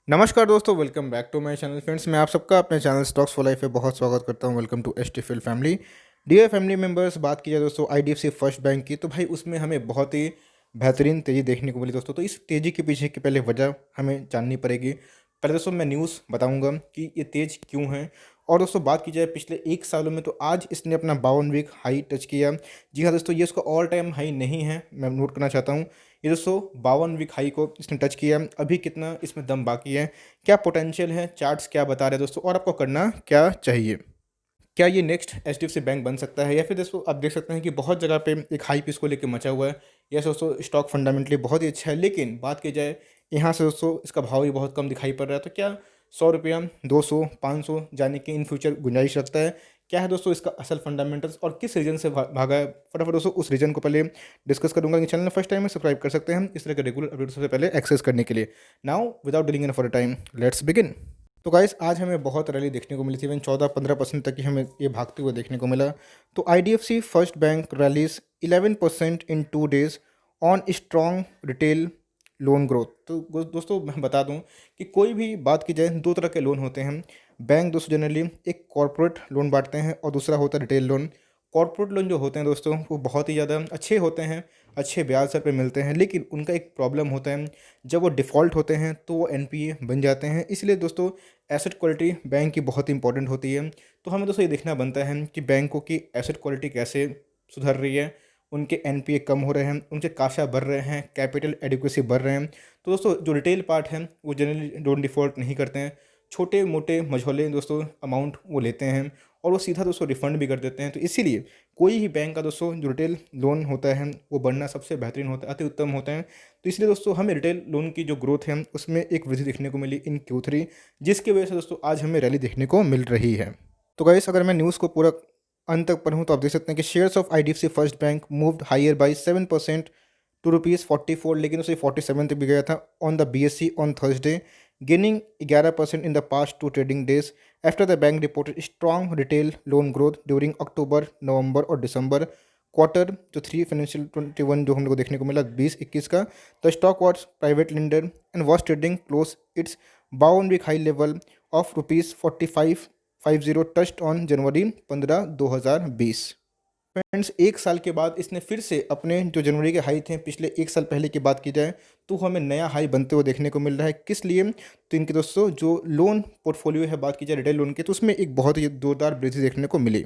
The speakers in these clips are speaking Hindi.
नमस्कार दोस्तों, welcome back to my channel. Friends, मैं आप सबका अपने चैनल स्टॉक्स फॉर लाइफ पे बहुत स्वागत करता हूं। Welcome to STFL family. Dear family members, बात की जाए दोस्तों आईडीएफसी फर्स्ट बैंक की, तो भाई उसमें हमें बहुत ही बेहतरीन तेज़ी देखने को मिली दोस्तों। तो इस तेज़ी के पीछे की पहले वजह हमें जाननी पड़ेगी। पहले दोस्तों मैं न्यूज़ बताऊँगा कि ये तेज़ क्यों है। और दोस्तों बात की जाए पिछले 1 सालों में, तो आज इसने अपना 52 वीक हाई टच किया। जी हाँ दोस्तों, ये इसका ऑल टाइम हाई नहीं है, मैं नोट करना चाहता हूँ। ये दोस्तों 52 वीक हाई को इसने टच किया। अभी कितना इसमें दम बाकी है, क्या पोटेंशियल है, चार्ट्स क्या बता रहे हैं दोस्तों, और आपको करना क्या चाहिए। क्या ये नेक्स्ट एचडीएफसी बैंक बन सकता है, या फिर दोस्तों आप देख सकते हैं कि बहुत जगह पे एक हाइप इसको लेके मचा हुआ है। यस दोस्तों, स्टॉक फंडामेंटली बहुत ही अच्छा है, लेकिन बात की जाए यहाँ से दोस्तों इसका भाव भी बहुत कम दिखाई पड़ रहा है। तो क्या 100 रुपया 200 500 जाने की इन फ्यूचर गुंजाइश रखता है? क्या है दोस्तों इसका असल फंडामेंटल्स, और किस रीजन से भागा है? फटाफट दोस्तों उस रीजन को पहले डिस्कस करूंगा। कि चैनल में फर्स्ट टाइम में सब्सक्राइब कर सकते हैं हम इस तरह के रेगुलर अपडेट सबसे पहले एक्सेस करने के लिए। Now without dealing in for time, let's begin. तो गाइस, आज हमें बहुत रैली देखने को मिली थी। इवन 14-15% तक ही हमें ये भागते हुए देखने को मिला। तो IDFC first bank rallies 11% in 2 days on strong retail loan growth. तो दोस्तों मैं बता दूं कि कोई भी बात की जाए, दो तरह के लोन होते हैं। बैंक दोस्तों जनरली एक कॉरपोरेट लोन बांटते हैं और दूसरा होता है रिटेल लोन। कॉरपोरेट लोन जो होते हैं दोस्तों, वो बहुत ही ज़्यादा अच्छे होते हैं, अच्छे ब्याज दर पे मिलते हैं, लेकिन उनका एक प्रॉब्लम होता है। जब वो डिफ़ॉल्ट होते हैं तो वो एनपीए बन जाते हैं। इसलिए दोस्तों एसेट क्वालिटी बैंक की बहुत इंपॉर्टेंट होती है। तो हमें दोस्तों ये देखना बनता है कि बैंकों की एसेट क्वालिटी कैसे सुधर रही है, उनके एनपीए कम हो रहे हैं, उनके काशा बढ़ रहे हैं, कैपिटल एडिक्वेसी बढ़ रहे हैं। तो दोस्तों जो रिटेल पार्ट है वो जनरली लोन डिफ़ॉल्ट नहीं करते हैं। छोटे मोटे मझोले दोस्तों अमाउंट वो लेते हैं और वो सीधा दोस्तों रिफ़ंड भी कर देते हैं। तो इसीलिए कोई ही बैंक का दोस्तों जो रिटेल लोन होता है वो बढ़ना सबसे बेहतरीन होता है, अति उत्तम होता है। तो इसलिए दोस्तों हमें रिटेल लोन की जो ग्रोथ है उसमें एक वृद्धि देखने को मिली इन Q3, जिसकी वजह से दोस्तों आज हमें रैली देखने को मिल रही है। तो गाइस, अगर मैं न्यूज़ को पूरा अंत तक पढ़ूँ तो आप देख सकते हैं कि shares of IDFC first bank moved higher by 7% to ₹44, लेकिन उसे 47 तक भी गया था on the BSE on Thursday, gaining 11% in the past 2 trading days after the bank reported strong retail loan growth during October, November और दिसंबर क्वार्टर जो 3 फाइनेंशियल 21 जो हम लोग को देखने को मिला 20-21 का। The stock was private lender and was trading close it's 52 week high level of ₹5550 touched on January 15, 2020। Friends, 1 साल के बाद इसने फिर से अपने जो जनवरी के हाई थे पिछले 1 साल पहले की बात की जाए तो हमें नया हाई बनते हुए देखने को मिल रहा है। किस लिए? तो इनके दोस्तों जो लोन पोर्टफोलियो है, बात की जाए रिटेल लोन की, तो उसमें एक बहुत ही जोरदार वृद्धि देखने को मिली।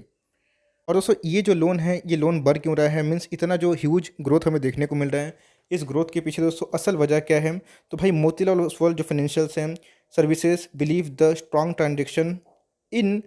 और दोस्तों ये जो लोन है, ये लोन बढ़ क्यों रहा है, मीन्स इतना जो ह्यूज ग्रोथ हमें देखने को मिल रहा है, इस ग्रोथ के पीछे दोस्तों असल वजह क्या है? तो भाई मोतीलाल ओसवाल जो फाइनेंशियल्स हैं services believe the strong transaction in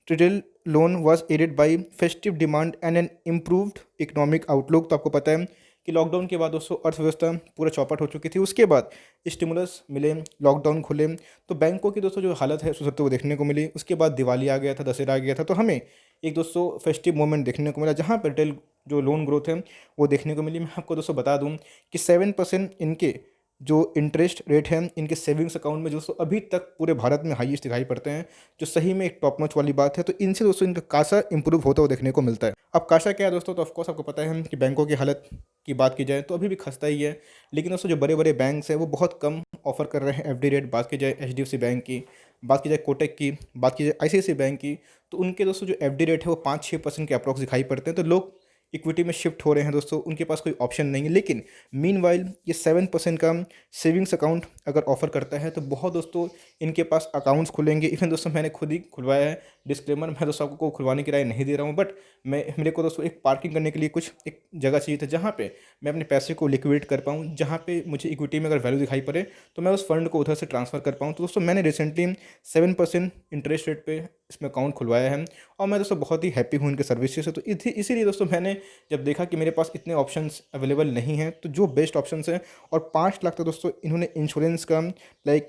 retail loan was added by festive demand and an improved economic outlook. तो आपको पता है कि लॉकडाउन के बाद दोस्तों अर्थव्यवस्था पूरा चौपट हो चुकी थी। उसके बाद स्टिमुलस मिले, लॉकडाउन खुले, तो बैंकों की दोस्तों जो हालत है सुधरते हुए देखने को मिली। उसके बाद दिवाली आ गया था, दशहरा आ गया था, तो हमें एक दोस्तों फेस्टिव मोमेंट देखने को मिला जहाँ पर रिटेल जो लोन ग्रोथ है वो देखने को मिली। मैं आपको दोस्तों बता दूं कि 7% इनके जो इंटरेस्ट रेट है इनके सेविंग्स अकाउंट में दोस्तों अभी तक पूरे भारत में हाईएस्ट दिखाई पड़ते हैं, जो सही में एक टॉप नॉच वाली बात है। तो इनसे दोस्तों इनका कासा इंप्रूव होता हुआ देखने को मिलता है। अब कासा क्या है दोस्तों? तो ऑफकोर्स आपको पता है कि बैंकों की हालत की बात की जाए तो अभी भी खस्ता ही है, लेकिन दोस्तों जो बड़े बड़े बैंक्स हैं वो बहुत कम ऑफर कर रहे हैं एफडी रेट। बात की जाए एचडीएफसी बैंक की, बात की जाए कोटक की, बात की जाए आईसीआईसीआई बैंक की, तो उनके दोस्तों जो एफडी रेट है वो 5-6% के अप्रॉक्स दिखाई पड़ते हैं। तो लोग इक्विटी में शिफ्ट हो रहे हैं दोस्तों, उनके पास कोई ऑप्शन नहीं है। लेकिन मीनवाइल ये 7% का सेविंग्स अकाउंट अगर ऑफर करता है तो बहुत दोस्तों इनके पास अकाउंट्स खुलेंगे। इवन दोस्तों मैंने खुद ही खुलवाया है। डिस्क्लेमर, मैं दोस्तों आपको खुलवाने की राय नहीं दे रहा हूँ, बट मेरे को दोस्तों एक पार्किंग करने के लिए कुछ एक जगह चाहिए था जहाँ पे मैं अपने पैसे को लिक्विडेट कर पाऊँ, जहाँ पे मुझे इक्विटी में अगर वैल्यू दिखाई पड़े तो मैं उस फंड को उधर से ट्रांसफ़र कर पाऊँ। तो दोस्तों मैंने रिसेंटली 7% इंटरेस्ट रेट पे इसमें अकाउंट खुलवाया है और मैं दोस्तों बहुत ही हैप्पी हूँ इनके सर्विसेज से। तो इसीलिए दोस्तों मैंने जब देखा कि मेरे पास इतने ऑप्शंस अवेलेबल नहीं हैं तो जो बेस्ट ऑप्शंस हैं, और 5 लाख तक दोस्तों इन्होंने इंश्योरेंस का लाइक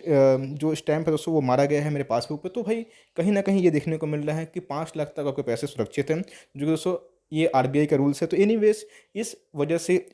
जो स्टैम्प है दोस्तों वो मारा गया है मेरे पासबुक पे। तो भाई कहीं ना कहीं ये देखने को मिल रहा है कि 5 लाख तक आपके पैसे सुरक्षित हैं, जो कि दोस्तों ये आरबीआई का रूल्स है। तो एनीवेज इस वजह से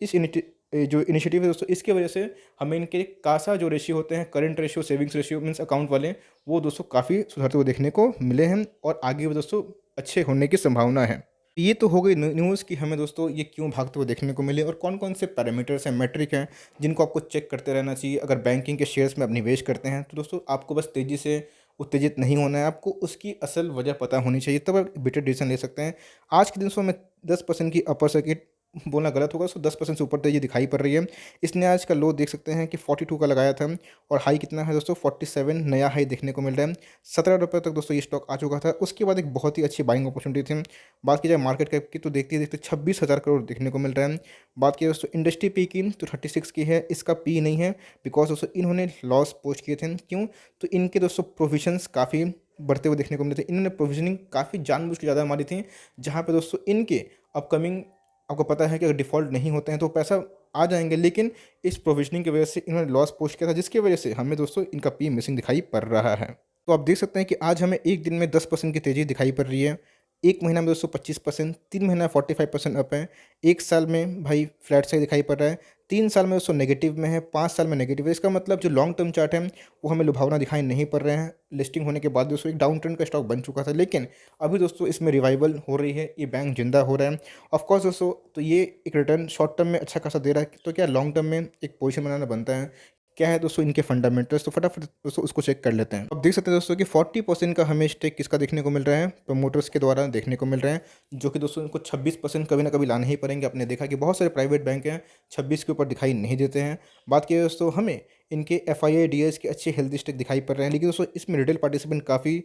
जो इनिशिएटिव है दोस्तों, इसके वजह से हमें इनके कासा जो रेशियो होते हैं, current ratio, savings ratio means account वाले, वो दोस्तों काफ़ी सुधरते हुए देखने को मिले हैं और आगे भी दोस्तों अच्छे होने की संभावना है। तो ये तो हो गई न्यूज़ कि हमें दोस्तों ये क्यों भागते हुए देखने को मिले और कौन-कौन से पैरामीटर्स हैं, मैट्रिक हैं, जिनको आपको चेक करते रहना चाहिए। अगर बैंकिंग के शेयर्स में आप निवेश करते हैं, तो दोस्तों आपको बस तेज़ी से उत्तेजित नहीं होना है, आपको उसकी असल वजह पता होनी चाहिए, तब आप बेटर डिसीज़न ले सकते हैं। आज के दिनों में 10% की अपर सर्किट बोलना गलत होगा, उसको 10% से ऊपर तेज़ी दिखाई पड़ रही है। इसने आज का लो देख सकते हैं कि 42 का लगाया था और हाई कितना है दोस्तों 47 नया हाई देखने को मिल रहा है। ₹17 तक दोस्तों ये स्टॉक आ चुका था। उसके बाद एक बहुत ही अच्छी बाइंग अपॉर्चुनिटी थी। बात की जाए मार्केट कैप की तो देखते-देखते 26,000 करोड़ देखने को मिल रहा है। बात की दोस्तों इंडस्ट्री पी की तो 36 की है, इसका पी नहीं है बिकॉज़ दोस्तों इन्होंने लॉस पोस्ट किए थे। क्यों? तो इनके दोस्तों प्रोविजंस काफ़ी बढ़ते हुए देखने को मिले थे। इन्होंने प्रोविजनिंग काफ़ी जानबूझ के ज़्यादा मारी थी, जहाँ पे दोस्तों इनके अपकमिंग आपको पता है कि अगर डिफ़ॉल्ट नहीं होते हैं तो पैसा आ जाएँगे, लेकिन इस प्रोविज़निंग की वजह से इन्होंने लॉस पोस्ट किया था, जिसकी वजह से हमें दोस्तों इनका पी मिसिंग दिखाई पड़ रहा है। तो आप देख सकते हैं कि आज हमें 1 दिन में 10% की तेज़ी दिखाई पड़ रही है। 1 महीना में दोस्तों 25%, 3 महीना 45% अप है, 1 साल में भाई फ्लैट से दिखाई पड़ रहा है, 3 साल में दोस्तों नेगेटिव में है, 5 साल में नेगेटिव है। इसका मतलब जो लॉन्ग टर्म चार्ट है, वो हमें लुभावना दिखाई नहीं पड़ रहे हैं। लिस्टिंग होने के बाद दोस्तों एक डाउन ट्रेंड का स्टॉक बन चुका था, लेकिन अभी दोस्तों इसमें रिवाइवल हो रही है, ये बैंक ज़िंदा हो रहा है। ऑफ कोर्स दोस्तों तो ये एक रिटर्न शॉर्ट टर्म में अच्छा खासा दे रहा है, तो क्या लॉन्ग टर्म में एक पोजीशन बनाना बनता है। क्या है दोस्तों इनके फंडामेंटल्स, तो फटाफट दोस्तों उसको चेक कर लेते हैं। आप देख सकते हैं दोस्तों कि 40% का हमें स्टेक किसका देखने को मिल रहा है, प्रमोटर्स के द्वारा देखने को मिल रहा है, जो कि दोस्तों इनको 26% कभी ना कभी लाने ही पड़ेंगे। आपने देखा कि बहुत सारे प्राइवेट बैंक हैं 26 के ऊपर दिखाई नहीं देते हैं। बात की दोस्तों हमें इनके एफआईआई डीएस के अच्छे हेल्दी स्टेक दिखाई पड़ रहे हैं, लेकिन दोस्तों इसमें रिटेल पार्टिसिपेंट काफ़ी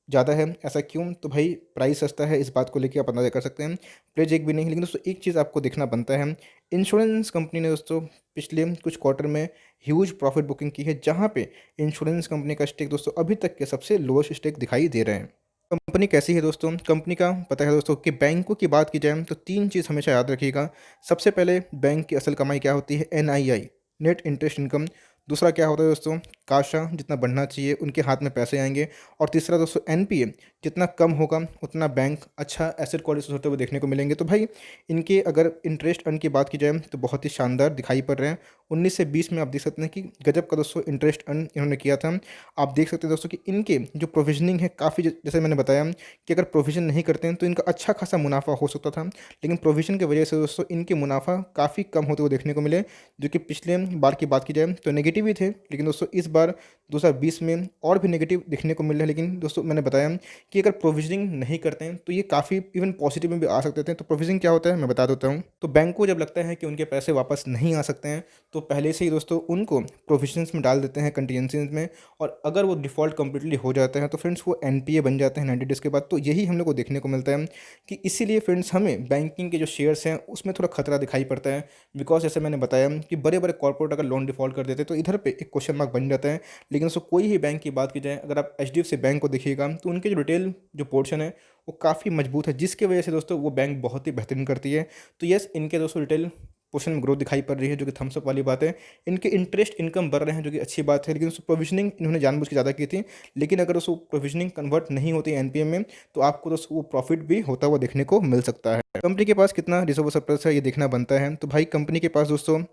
ज़्यादा है। ऐसा क्यों? तो भाई प्राइस सस्ता है, इस बात को लेके आप अंदाज़ा कर सकते हैं। प्लेज एक भी नहीं, लेकिन दोस्तों एक चीज़ आपको देखना बनता है, इंश्योरेंस कंपनी ने दोस्तों पिछले कुछ क्वार्टर में ह्यूज प्रॉफिट बुकिंग की है, जहाँ पे इंश्योरेंस कंपनी का स्टेक दोस्तों अभी तक के सबसे लोएस्ट स्टेक दिखाई दे रहे हैं। कंपनी कैसी है दोस्तों? कंपनी का पता है दोस्तों कि बैंकों की बात की जाए तो 3 चीज़ हमेशा याद रखिएगा। सबसे पहले बैंक की असल कमाई क्या होती है? NII, net interest income. दूसरा क्या होता है दोस्तों? काशा जितना बढ़ना चाहिए उनके हाथ में पैसे आएँगे। और तीसरा दोस्तों एनपीए जितना कम होगा उतना बैंक अच्छा एसेट क्वालिटी से होते हुए देखने को मिलेंगे। तो भाई इनके अगर इंटरेस्ट अर्न की बात की जाए तो बहुत ही शानदार दिखाई पड़ रहे हैं। 19 से 20 में आप देख सकते हैं कि गजब का दोस्तों इंटरेस्ट अर्न इन्होंने किया था। आप देख सकते हैं दोस्तों कि इनके जो प्रोविज़निंग है काफ़ी, जैसे मैंने बताया कि अगर प्रोविज़न नहीं करते हैं तो इनका अच्छा खासा मुनाफ़ा हो सकता था, लेकिन प्रोविज़न की वजह से दोस्तों इनके मुनाफ़ा काफ़ी कम होते हुए देखने को मिले, जो कि पिछले बार की बात की जाए तो नेगेटिव ही थे, लेकिन दोस्तों इस बार 2020 में और भी नेगेटिव देखने को मिल रहा है। लेकिन दोस्तों मैंने बताया कि अगर प्रोविज़निंग नहीं करते हैं तो ये काफ़ी इवन पॉजिटिव में भी आ सकते थे। तो प्रोविज़निंग क्या होता है मैं बता देता हूँ। तो बैंक को जब लगता है कि उनके पैसे वापस नहीं आ सकते हैं, तो पहले से ही दोस्तों उनको प्रोविजंस में डाल देते हैं, कंटीजेंसीज में, और अगर वो डिफ़ॉल्ट कंप्लीटली हो जाते हैं तो फ्रेंड्स वो एनपीए बन जाते हैं 90 डेज़ के बाद। तो यही हम लोग को देखने को मिलता है कि इसीलिए फ्रेंड्स हमें बैंकिंग के जो शेयर्स हैं उसमें थोड़ा खतरा दिखाई पड़ता है, बिकॉज जैसे मैंने बताया कि बड़े बड़े कॉर्पोरेट अगर लोन डिफ़ॉल्ट कर देते हैं तो इधर पे एक क्वेश्चन मार्क बन जाता है। लेकिन दोस्तों कोई ही बैंक की बात की जाए, अगर आप एचडीएफसी बैंक को देखिएगा तो उनके जो रिटेल जो पोर्शन है वो काफ़ी मजबूत है, जिसकी वजह से दोस्तों वो बैंक बहुत ही बेहतरीन करती है। तो यस, इनके दोस्तों रिटेल पोर्शन में ग्रोथ दिखाई पड़ रही है, जो कि थम्स अप वाली बात है। इनके इंटरेस्ट इनकम बढ़ रहे हैं, जो कि अच्छी बात है, लेकिन उसको प्रोविजनिंग इन्होंने जानबूझ के ज़्यादा की थी। लेकिन अगर उसको प्रोविजनिंग कन्वर्ट नहीं होती एनपीए में तो आपको दोस्तों वो प्रॉफिट भी होता हुआ देखने को मिल सकता है। कंपनी के पास कितना रिजर्व सरप्लस है ये देखना बनता है। तो भाई कंपनी के पास दोस्तों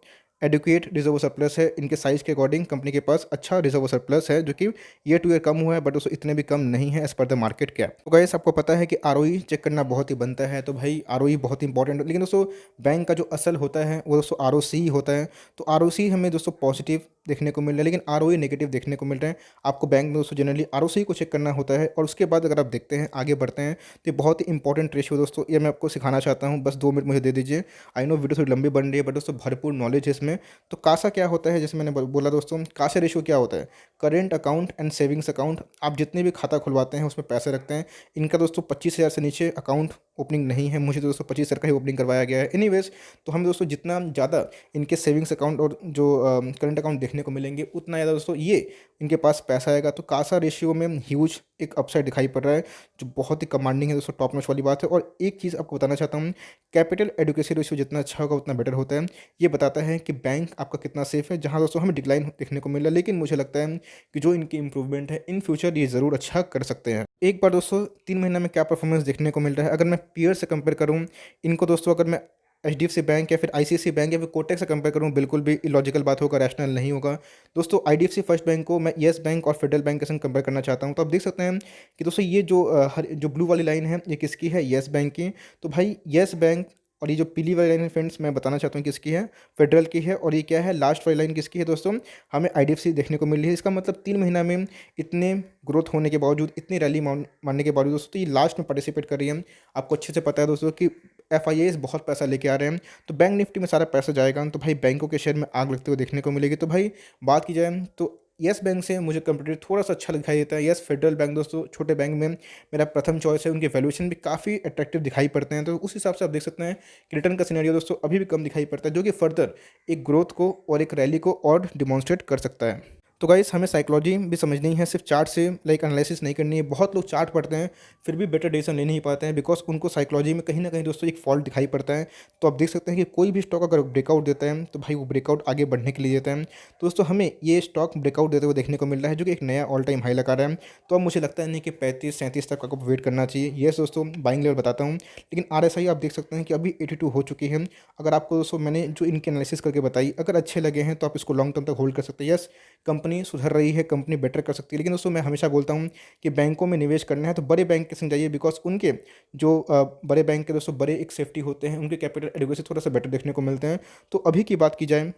एडुकेट रिजर्व सरप्लस है। इनके साइज़ के अकॉर्डिंग कंपनी के पास अच्छा रिजर्व सरप्लस है, जो कि ईयर टू ईयर कम हुआ है, बट दोस्तों इतने भी कम नहीं है as per the market cap. तो गाइस आपको पता है कि आरओई चेक करना बहुत ही बनता है, तो भाई आरओई बहुत इंपॉर्टेंट है। लेकिन दोस्तों बैंक का जो असल होता है वो दोस्तों आरओसी होता है। तो आरओसी हमें दोस्तों पॉजिटिव देखने को मिल रहा है, लेकिन आरओई नेगेटिव देखने को मिल रहे हैं। आपको बैंक में दोस्तों जनरली आरओसी को चेक करना होता है, और उसके बाद अगर आप देखते हैं आगे बढ़ते हैं तो ये बहुत ही इंपॉर्टेंट रेशियो दोस्तों, ये मैं आपको सिखाना चाहता हूँ। बस 2 मिनट मुझे दे दीजिए। आई नो वीडियो थोड़ी लंबी बन रही है, बट दोस्तों भरपूर नॉलेज है इसमें। तो कासा क्या होता है, जैसे मैंने बोला दोस्तों, कासा रेशियो क्या होता है? Current account and savings account. आप जितने भी खाता खुलवाते हैं उसमें पैसे रखते हैं। इनका दोस्तों 25,000 से नीचे अकाउंट ओपनिंग नहीं है। मुझे तो दोस्तों 25,000 का ही ओपनिंग करवाया गया है। एनीवेज, तो हम दोस्तों जितना ज़्यादा इनके सेविंग्स अकाउंट और जो करंट अकाउंट देखने को मिलेंगे, उतना ज़्यादा दोस्तों ये इनके पास पैसा आएगा। तो कासा रेशियो में ह्यूज एक अपसाइड दिखाई पड़ रहा है, जो बहुत ही कमांडिंग है दोस्तों, टॉप नॉच वाली बात है। और एक चीज़ आपको बताना चाहता हूँ, कैपिटल एडुकेसी रेशियो जितना अच्छा होगा उतना बेटर होता है। ये बताता है कि बैंक आपका कितना सेफ है, जहाँ दोस्तों हमें डिक्लाइन देखने को मिल रहा है। लेकिन मुझे लगता है कि जो इनकी इंप्रूवमेंट है इन फ्यूचर ये ज़रूर अच्छा कर सकते हैं। एक बार दोस्तों 3 महीना में क्या परफॉर्मेंस देखने को मिल रहा है, अगर मैं पीयर से कंपेयर करूँ इनको दोस्तों, अगर मैं एचडीएफसी बैंक या फिर आईसीआईसीआई बैंक या फिर कोटक से कंपेयर करूँ, बिल्कुल भी इलॉजिकल बात होगा, रैशनल नहीं होगा। दोस्तों आईडीएफसी फर्स्ट बैंक को मैं येस बैंक और फेडरल बैंक के संग कंपेयर करना चाहता हूँ। तो आप देख सकते हैं कि दोस्तों ये जो हर जो ब्लू वाली लाइन है ये किसकी है, येस बैंक की। तो भाई येस बैंक, और ये जो पीली वाली लाइन है फ्रेंड्स मैं बताना चाहता हूँ किसकी है, फेडरल की है। और ये क्या है, लास्ट वाली लाइन किसकी है दोस्तों, हमें आईडीएफसी देखने को मिल रही है। इसका मतलब 3 महीना में इतने ग्रोथ होने के बावजूद, इतनी रैली मारने के बावजूद दोस्तों ये लास्ट में पार्टिसिपेट कर रही है। आपको अच्छे से पता है दोस्तों कि एफआईएस बहुत पैसा लेके आ रहे हैं, तो बैंक निफ्टी में सारा पैसा जाएगा, तो भाई बैंकों के शेयर में आग लगते हुए देखने को मिलेगी। तो भाई बात की जाए तो येस बैंक से मुझे कंपेटिव थोड़ा सा अच्छा दिखाई देता है। येस फेडरल बैंक दोस्तों छोटे बैंक में मेरा प्रथम चॉइस है, उनके वैल्यूएशन भी काफ़ी अट्रैक्टिव दिखाई पड़ते हैं। तो उस हिसाब से आप देख सकते हैं कि रिटर्न का सिनेरियो दोस्तों अभी भी कम दिखाई पड़ता है, जो कि फर्दर एक ग्रोथ को और एक रैली को और डिमॉन्स्ट्रेट कर सकता है। तो गाइस हमें साइकोलॉजी भी समझनी है, सिर्फ चार्ट से एनालिसिस नहीं करनी है। बहुत लोग चार्ट पढ़ते हैं फिर भी बेटर डिसीजन ले नहीं पाते हैं, बिकॉज उनको साइकोलॉजी में कहीं ना कहीं दोस्तों एक फॉल्ट दिखाई पड़ता है। तो आप देख सकते हैं कि कोई भी स्टॉक अगर ब्रेकआउट देता है तो भाई वो ब्रेकआउट आगे बढ़ने के लिए देता है। तो दोस्तों हमें ये स्टॉक ब्रेकआउट देते हुए देखने को मिल रहा है, जो कि एक नया ऑल टाइम हाई लगा रहा है। तो अब मुझे लगता है नहीं कि 35-37 तक आपको वेट करना चाहिए। ये दोस्तों बाइंग लेवल बताता हूँ, लेकिन आरएसआई आप देख सकते हैं कि अभी 82 हो चुकी है। अगर आपको दोस्तों मैंने जो इनकी एनालिसिस करके बताई अगर अच्छे लगे हैं तो आप इसको लॉन्ग टर्म तक होल्ड कर सकते हैं। यस कंपनी सुधर रही है, कंपनी बेटर कर सकती है, लेकिन दोस्तों मैं हमेशा बोलता हूँ कि बैंकों में निवेश करना है तो बड़े बैंक के संग जाइए, बिकॉज उनके जो बड़े बैंक के दोस्तों बड़े एक सेफ्टी होते हैं, उनके कैपिटल एडिक्वेसी थोड़ा सा बेटर देखने को मिलते हैं। तो अभी की बात की जाए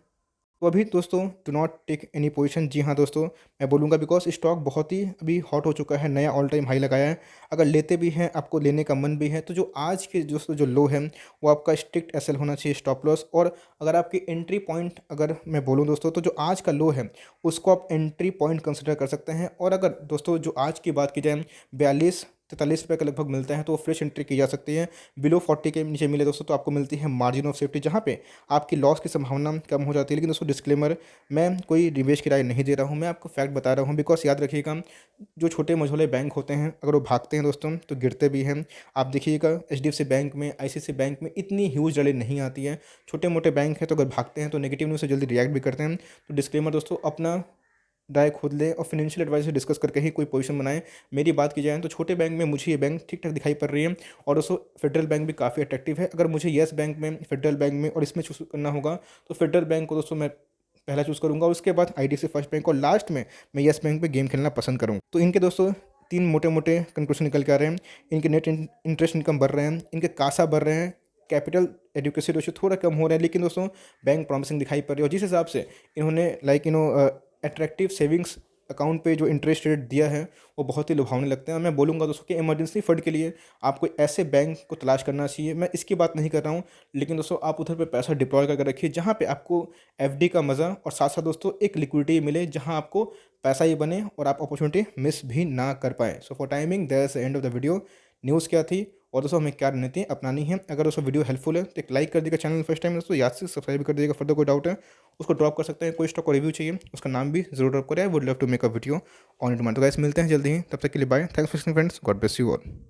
तो अभी दोस्तों do not take any position. जी हाँ दोस्तों मैं बोलूँगा, बिकॉज स्टॉक बहुत ही अभी हॉट हो चुका है, नया ऑल टाइम हाई लगाया है। अगर लेते भी हैं, आपको लेने का मन भी है, तो जो आज के दोस्तों जो लो है वो आपका स्ट्रिक्ट एसएल होना चाहिए, स्टॉप लॉस। और अगर आपकी एंट्री पॉइंट अगर मैं बोलूँ दोस्तों, तो जो आज का लो है उसको आप एंट्री पॉइंट कंसिडर कर सकते हैं। और अगर दोस्तों जो आज की बात की जाए 42-43 रुपये का लगभग मिलता है, तो वो फ्रेश एंट्री की जा सकती है। बिलो 40 के नीचे मिले दोस्तों तो आपको मिलती है मार्जिन ऑफ सेफ्टी, जहाँ पे आपकी लॉस की संभावना कम हो जाती है। लेकिन दोस्तों डिस्क्लेमर, मैं कोई निवेश की राय नहीं दे रहा हूँ, मैं आपको फैक्ट बता रहा हूँ। बिकॉज याद रखिएगा जो छोटे मझोले बैंक होते हैं अगर वो भागते हैं दोस्तों तो गिरते भी हैं। आप देखिएगा एचडीएफसी बैंक में, आईसीआईसीआई बैंक में इतनी ह्यूज रैली नहीं आती है। छोटे मोटे बैंक हैं तो अगर भागते हैं तो नेगेटिव न्यूज़ से जल्दी रिएक्ट भी करते हैं। तो डिस्क्लेमर दोस्तों, अपना राय खुद लें और फाइनेंशियल एडवाइस से डिस्कस करके ही कोई पोजीशन बनाएं। मेरी बात की जाए तो छोटे बैंक में मुझे ये बैंक ठीक ठाक दिखाई पड़ रही है, और दोस्तों फेडरल बैंक भी काफ़ी अट्रैक्टिव है। अगर मुझे येस बैंक में, फेडरल बैंक में और इसमें चूज़ करना होगा तो फेडरल बैंक को दोस्तों मैं पहला चूज़ करूँगा, उसके बाद आईडीएफसी फर्स्ट बैंक, और लास्ट में मैं येस बैंक पे गेम खेलना पसंद करूँ। तो इनके दोस्तों 3 मोटे मोटे कंक्लूजन निकल के आ रहे हैं। इनके नेट इंटरेस्ट इनकम बढ़ रहे हैं, इनके कासा बढ़ रहे हैं, कैपिटल एडुकेसी रेशियो थोड़ा कम हो रहा है, लेकिन दोस्तों बैंक प्रॉमिसिंग दिखाई पड़ रही है। और जिस हिसाब से इन्होंने अट्रैक्टिव सेविंग्स अकाउंट पे जो इंटरेस्ट रेट दिया है वो बहुत ही लुभावने लगते हैं। मैं बोलूँगा दोस्तों कि इमरजेंसी फंड के लिए आपको ऐसे बैंक को तलाश करना चाहिए। मैं इसकी बात नहीं कर रहा हूँ, लेकिन दोस्तों आप उधर पे पैसा डिप्लॉय करके रखिए जहाँ पे आपको एफडी का मज़ा और साथ साथ दोस्तों एक लिक्विडिटी मिले, जहाँ आपको पैसा ही बने और आप अपॉर्चुनिटी मिस भी ना कर पाए। So for timing that's the end of the video. News क्या थी और दोस्तों हमें क्या रणनीति अपनानी है। अगर दोस्तों वीडियो हेल्पफुल है तो एक लाइक कर दीजिएगा, चैनल फर्स्ट टाइम दोस्तों याद से सब्सक्राइब कर दीजिएगा। फर्दर कोई डाउट है उसको ड्रॉप कर सकते हैं। कोई स्टॉक को रिव्यू चाहिए उसका नाम भी जरूर ड्रॉप करें। I would love to make a video on demand. तो गाइस मिलते हैं जल्दी ही, तब तक के लिए bye. Thanks for friends, god bless you all.